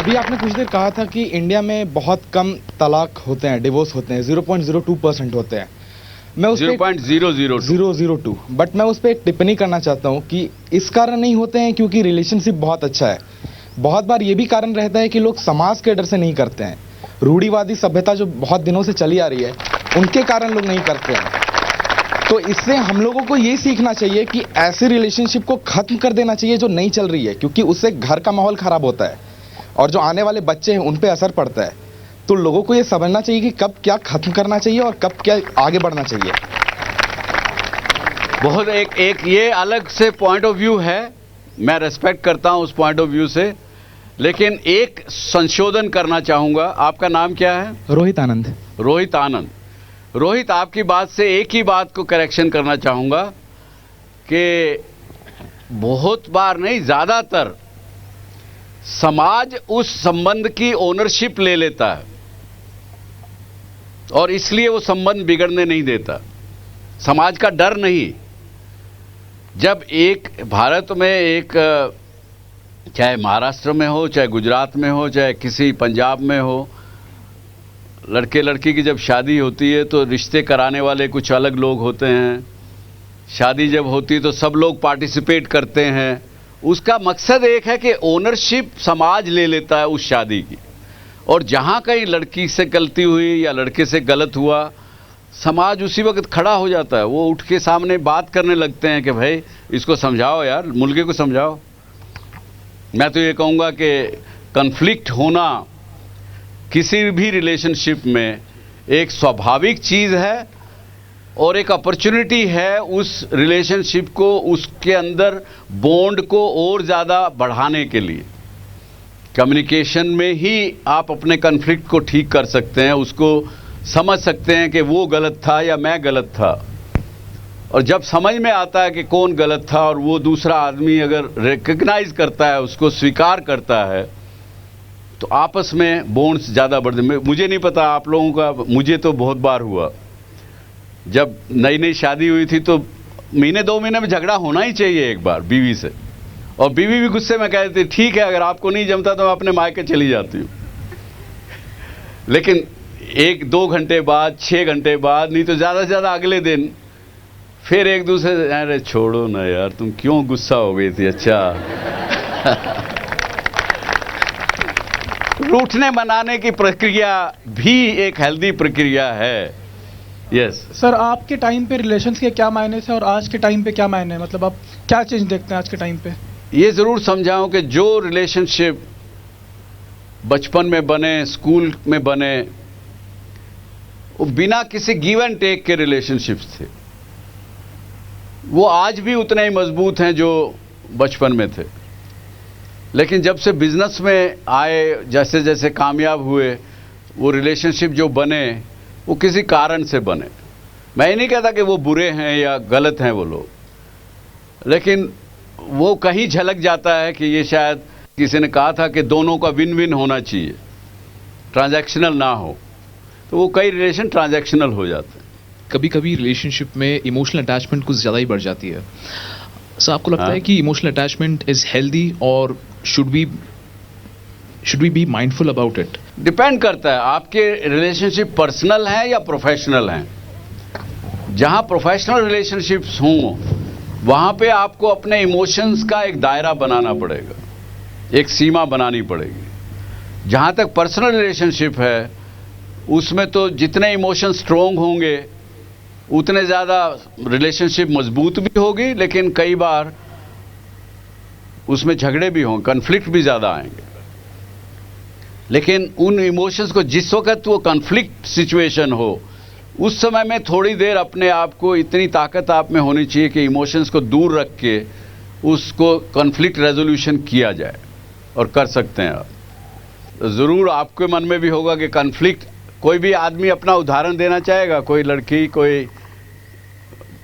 अभी आपने कुछ देर कहा था कि इंडिया में बहुत कम तलाक होते हैं, डिवोर्स होते हैं, 0.02% होते हैं। मैं उस 0.002 बट मैं उस पर एक टिप्पणी करना चाहता हूं कि इस कारण नहीं होते हैं क्योंकि रिलेशनशिप बहुत अच्छा है। बहुत बार ये भी कारण रहता है कि लोग समाज के डर से नहीं करते हैं। रूढ़िवादी सभ्यता जो बहुत दिनों से चली आ रही है, उनके कारण लोग नहीं करते हैं। तो इससे हम लोगों को ये सीखना चाहिए कि ऐसे रिलेशनशिप को खत्म कर देना चाहिए जो नहीं चल रही है, क्योंकि उससे घर का माहौल खराब होता है और जो आने वाले बच्चे हैं उन पे असर पड़ता है। तो लोगों को ये समझना चाहिए कि कब क्या खत्म करना चाहिए और कब क्या आगे बढ़ना चाहिए। बहुत एक ये अलग से पॉइंट ऑफ व्यू है, मैं रेस्पेक्ट करता हूं उस पॉइंट ऑफ व्यू से, लेकिन एक संशोधन करना चाहूंगा। आपका नाम क्या है? रोहित आनंद। रोहित आनंद। रोहित, आपकी बात से एक ही बात को करेक्शन करना चाहूंगा कि बहुत बार नहीं, ज्यादातर समाज उस संबंध की ओनरशिप ले लेता है और इसलिए वो संबंध बिगड़ने नहीं देता। समाज का डर नहीं। जब एक भारत में एक, चाहे महाराष्ट्र में हो, चाहे गुजरात में हो, चाहे किसी पंजाब में हो, लड़के लड़की की जब शादी होती है तो रिश्ते कराने वाले कुछ अलग लोग होते हैं। शादी जब होती है तो सब लोग पार्टिसिपेट करते हैं। उसका मकसद एक है कि ओनरशिप समाज ले लेता है उस शादी की, और जहाँ कहीं लड़की से गलती हुई या लड़के से गलत हुआ, समाज उसी वक्त खड़ा हो जाता है। वो उठ के सामने बात करने लगते हैं कि भाई इसको समझाओ यार, मुर्गे को समझाओ। मैं तो ये कहूँगा कि कन्फ्लिक्ट होना किसी भी रिलेशनशिप में एक स्वाभाविक चीज़ है और एक अपॉर्चुनिटी है उस रिलेशनशिप को, उसके अंदर बॉन्ड को और ज़्यादा बढ़ाने के लिए। कम्युनिकेशन में ही आप अपने कन्फ्लिक्ट को ठीक कर सकते हैं, उसको समझ सकते हैं कि वो गलत था या मैं गलत था। और जब समझ में आता है कि कौन गलत था और वो दूसरा आदमी अगर रिकग्नाइज करता है, उसको स्वीकार करता है, तो आपस में बॉन्ड्स ज़्यादा बढ़ते। मुझे नहीं पता आप लोगों का, मुझे तो बहुत बार हुआ। जब नई नई शादी हुई थी तो महीने 2 महीने में झगड़ा होना ही चाहिए एक बार बीवी से, और बीवी भी गुस्से में कहती ठीक है, अगर आपको नहीं जमता तो मैं अपने मायके चली जाती हूँ। लेकिन 1-2 घंटे बाद, 6 घंटे बाद, नहीं तो ज़्यादा से ज़्यादा अगले दिन फिर एक दूसरे से, अरे छोड़ो ना यार, तुम क्यों गुस्सा हो गई थी, अच्छा। रूठने मनाने की प्रक्रिया भी एक हेल्दी प्रक्रिया है। यस सर, आपके टाइम पे रिलेशंस के क्या मायने थे और आज के टाइम पे क्या मायने हैं? मतलब आप क्या चेंज देखते हैं आज के टाइम पे? ये ज़रूर समझाऊं कि जो रिलेशनशिप बचपन में बने, स्कूल में बने, वो बिना किसी गिव एंड टेक के रिलेशनशिप्स थे, वो आज भी उतने ही मजबूत हैं जो बचपन में थे। लेकिन जब से बिजनेस में आए, जैसे जैसे कामयाब हुए, वो रिलेशनशिप जो बने वो किसी कारण से बने। मैं ये नहीं कहता कि वो बुरे हैं या गलत हैं वो लोग, लेकिन वो कहीं झलक जाता है कि ये शायद किसी ने कहा था कि दोनों का विन विन होना चाहिए, ट्रांजैक्शनल ना हो, तो वो कई रिलेशन ट्रांजैक्शनल हो जाते हैं। कभी कभी रिलेशनशिप में इमोशनल अटैचमेंट कुछ ज़्यादा ही बढ़ जाती है। सर, आपको लगता है कि इमोशनल अटैचमेंट इज हेल्दी और should we be mindful about it? Depend करता है आपके रिलेशनशिप पर्सनल हैं या प्रोफेशनल हैं। जहां प्रोफेशनल रिलेशनशिप्स हों वहां पे आपको अपने इमोशंस का एक दायरा बनाना पड़ेगा, एक सीमा बनानी पड़ेगी। जहां तक पर्सनल रिलेशनशिप है उसमें तो जितने इमोशन स्ट्रोंग होंगे उतने ज़्यादा रिलेशनशिप मजबूत भी होगी, लेकिन कई बार उसमें झगड़े भी होंगे, कन्फ्लिक्ट भी ज़्यादा आएंगे। लेकिन उन इमोशंस को, जिस वक्त वो कन्फ्लिक्ट सिचुएशन हो, उस समय में थोड़ी देर अपने आप को, इतनी ताकत आप में होनी चाहिए कि इमोशंस को दूर रख के उसको कन्फ्लिक्ट रेजोल्यूशन किया जाए, और कर सकते हैं आप। ज़रूर आपके मन में भी होगा कि कन्फ्लिक्ट, कोई भी आदमी अपना उदाहरण देना चाहेगा, कोई लड़की, कोई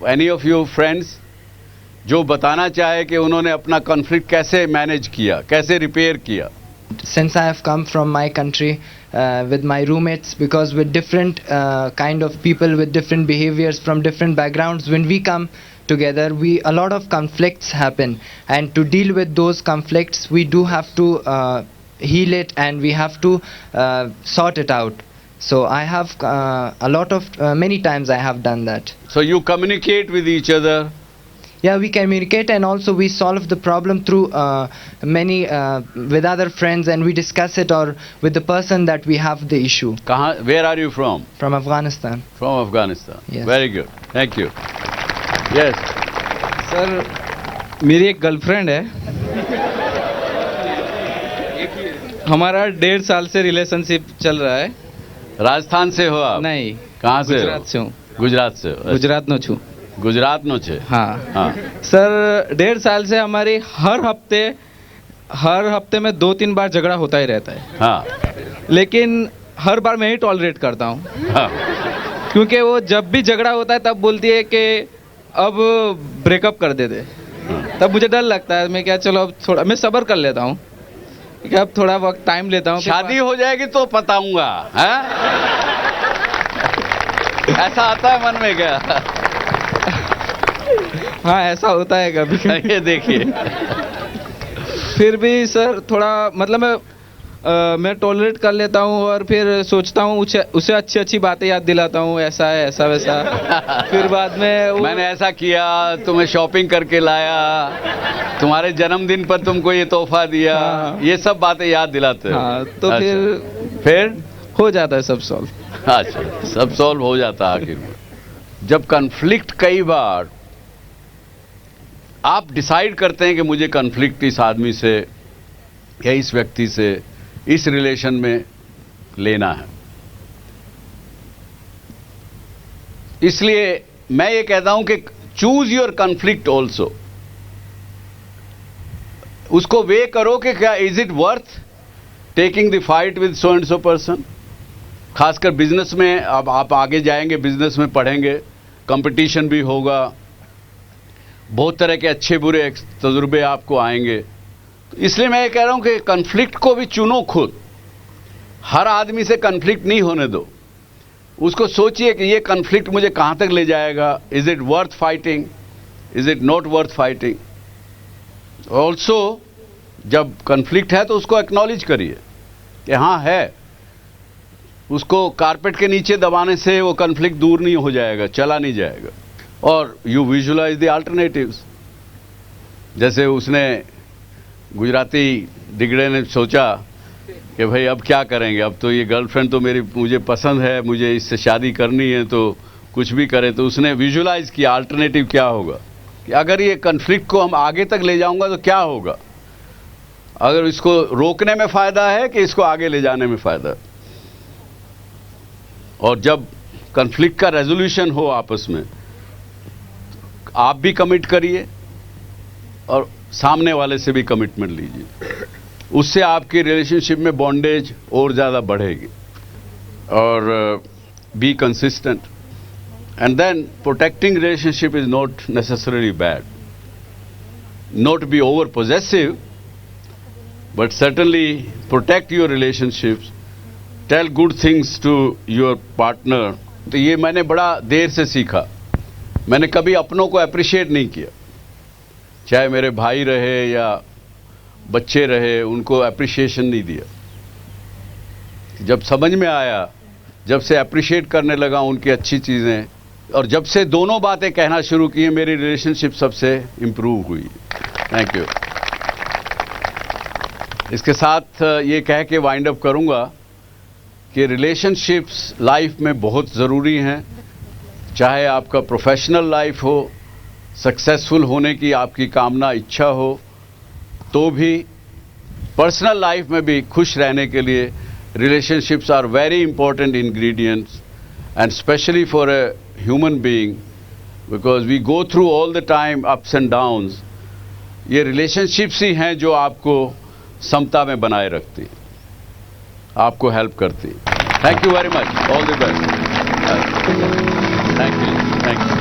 एनी ऑफ यू फ्रेंड्स जो बताना चाहे कि उन्होंने अपना कॉन्फ्लिक्ट कैसे मैनेज किया, कैसे रिपेयर किया। Since I have come from my country with my roommates, because with different kind of people with different behaviors from different backgrounds, when we come together, a lot of conflicts happen, and to deal with those conflicts we do have to heal it, and we have to sort it out. So I have a lot of many times I have done that. So you communicate with each other. Yeah, we communicate, and also we solve the problem through many with other friends, and we discuss it or with the person that we have the issue. Where are you from? From Afghanistan. From Afghanistan. Yes. Very good. Thank you. Yes. Sir मेरी एक girlfriend है, हमारा 1.5 साल से relationship चल रहा है. राजस्थान से हो आप? नहीं, कहाँ से हो? गुजरात से हूँ. गुजरात से हो? गुजरात નો છું. गुजरात नो छे. हाँ. हाँ. सर 1.5 साल से हमारी हर हफ्ते में 2-3 बार झगड़ा होता ही रहता है. हाँ. लेकिन हर बार मैं ही टॉलरेट करता हूँ, हाँ. क्योंकि वो जब भी झगड़ा होता है तब बोलती है कि अब ब्रेकअप कर दे. तब मुझे डर लगता है. मैं क्या, चलो अब थोड़ा मैं सब्र कर लेता हूँ कि अब थोड़ा वक्त टाइम लेता हूँ. शादी हो जाएगी तो बताऊंगा. हाँ? ऐसा आता है मन में क्या? हाँ, ऐसा होता है कभी. ये देखिए. फिर भी सर थोड़ा मतलब मैं टॉलरेट कर लेता हूँ और फिर सोचता हूँ उसे अच्छी अच्छी बातें याद दिलाता हूँ, ऐसा है ऐसा वैसा. फिर बाद में मैंने ऐसा किया, तुम्हें शॉपिंग करके लाया, तुम्हारे जन्मदिन पर तुमको ये तोहफा दिया. हाँ. ये सब बातें याद दिलाते हो. हाँ, तो अच्छा. फिर हो जाता है सब सॉल्व. अच्छा, सब सॉल्व हो जाता है आखिर में. जब कन्फ्लिक्ट, कई बार आप डिसाइड करते हैं कि मुझे कन्फ्लिक्ट इस आदमी से या इस व्यक्ति से इस रिलेशन में लेना है, इसलिए मैं ये कहता हूं कि चूज योर कन्फ्लिक्ट ऑल्सो. उसको वे करो कि क्या is it worth taking the fight with so and so person. खासकर बिजनेस में, अब आप आगे जाएंगे, बिजनेस में पढ़ेंगे, कंपटीशन भी होगा, बहुत तरह के अच्छे बुरे तजुर्बे आपको आएंगे. तो इसलिए मैं ये कह रहा हूं कि कन्फ्लिक्ट को भी चुनो खुद. हर आदमी से कन्फ्लिक्ट नहीं होने दो. उसको सोचिए कि ये कन्फ्लिक्ट मुझे कहां तक ले जाएगा. Is it worth fighting, is it not worth fighting. Also जब कन्फ्लिक्ट है तो उसको एक्नॉलेज करिए कि हाँ है. उसको कारपेट के नीचे दबाने से वो कन्फ्लिक्ट दूर नहीं हो जाएगा, चला नहीं जाएगा. और यू विजुअलाइज द अल्टरनेटिव्स. जैसे उसने, गुजराती दिगड़े ने सोचा कि भाई अब क्या करेंगे, अब तो ये गर्लफ्रेंड तो मुझे पसंद है, मुझे इससे शादी करनी है, तो कुछ भी करे. तो उसने विजुअलाइज किया अल्टरनेटिव क्या होगा, कि अगर ये कन्फ्लिक्ट को हम आगे तक ले जाऊंगा तो क्या होगा. अगर इसको रोकने में फ़ायदा है कि इसको आगे ले जाने में फ़ायदा है. और जब कन्फ्लिक्ट का रेजोल्यूशन हो आपस में, आप भी कमिट करिए और सामने वाले से भी कमिटमेंट लीजिए. उससे आपकी रिलेशनशिप में बॉन्डेज और ज़्यादा बढ़ेगी. और be consistent. And then protecting relationship is not necessarily bad. Not be over possessive, but certainly protect your relationships. Tell good things to your partner. तो ये मैंने बड़ा देर से सीखा. मैंने कभी अपनों को अप्रिशिएट नहीं किया, चाहे मेरे भाई रहे या बच्चे रहे, उनको अप्रिशिएशन नहीं दिया. जब समझ में आया, जब से अप्रिशिएट करने लगा उनकी अच्छी चीज़ें, और जब से दोनों बातें कहना शुरू की, मेरी रिलेशनशिप सबसे इम्प्रूव हुई. Thank you. इसके साथ ये कह के वाइंड अप करूँगा कि रिलेशनशिप्स लाइफ में बहुत ज़रूरी हैं. चाहे आपका प्रोफेशनल लाइफ हो, सक्सेसफुल होने की आपकी कामना, इच्छा हो, तो भी पर्सनल लाइफ में भी खुश रहने के लिए relationships are very important ingredients. And specially for a human being, because we go through all the time ups and downs. ये रिलेशनशिप्स ही हैं जो आपको समता में बनाए रखती, आपको हेल्प करती. Thank you very much. All the best. Thank you. Thank you. Thank you.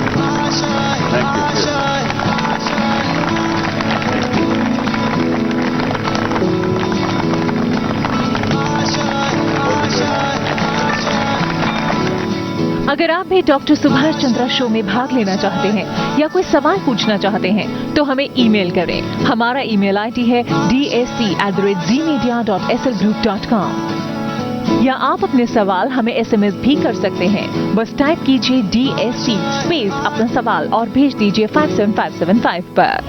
अगर अगर आप भी डॉक्टर सुभाष चंद्रा शो में भाग लेना चाहते हैं या कोई सवाल पूछना चाहते हैं तो हमें ईमेल करें। हमारा ईमेल आईडी है dsc@zmedia.slgroup.com या आप अपने सवाल हमें SMS भी कर सकते हैं। बस टाइप कीजिए DSC स्पेस अपना सवाल और भेज दीजिए 57575 पर।